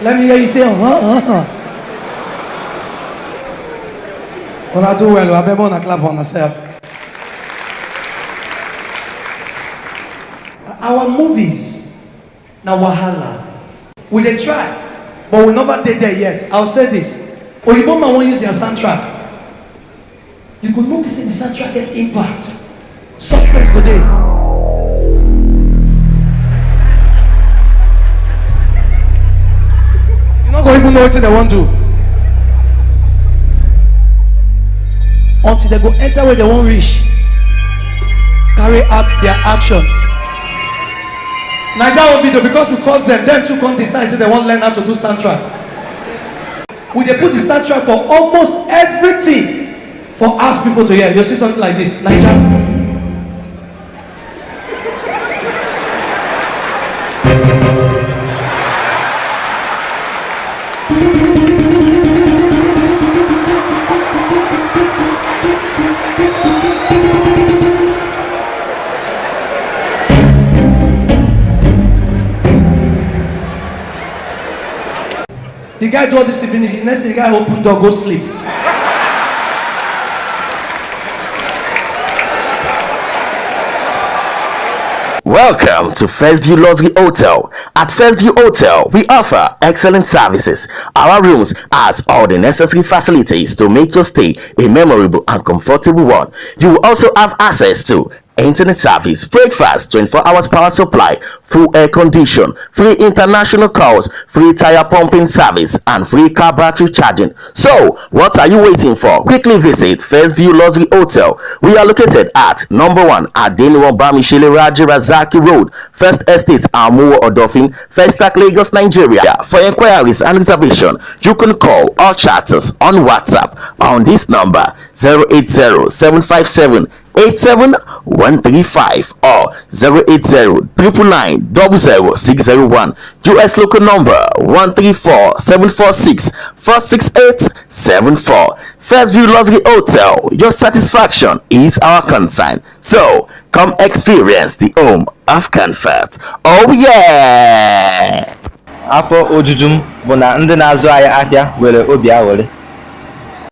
Let me hear you say, When I do well, I better want to clap on myself. Our movies, now wahala. We dey try, but we never did there yet. I'll say this. Oyibo man won't use their soundtrack. You could notice in the soundtrack get impact. Suspense go there. You not gonna even know what they want to do. Until they go enter where they won't reach. Carry out their action. Nigerian video, because we cause them too can't decide they won't learn how to do soundtrack. We they put the soundtrack for almost everything for us people to hear. You see something like this, Nigeria. The guy do all this to finish. The next thing, the guy open door, go sleep. Welcome to First View Luxury Hotel. At First View Hotel, we offer excellent services. Our rooms has all the necessary facilities to make your stay a memorable and comfortable one. You will also have access to internet service, breakfast, 24 hours power supply, full air condition, free international calls, free tire pumping service, and free car battery charging. So, what are you waiting for? Quickly visit First View Luxury Hotel. We are located at number 1 Adeniran Bamishele Raji Razaki Road, First Estate, Amuwo Odofin, First Stack, Lagos, Nigeria. For inquiries and reservation, you can call or chat us on WhatsApp on this number 080-757-87135 or 080-999-00601. US local number 134-746-46874. First View Luxury Hotel. Your satisfaction is our concern. So come experience the home of comfort. Oh yeah! Afọ ojujum bụ na ndị na-azụ ahịa afịa were obi aghọrị.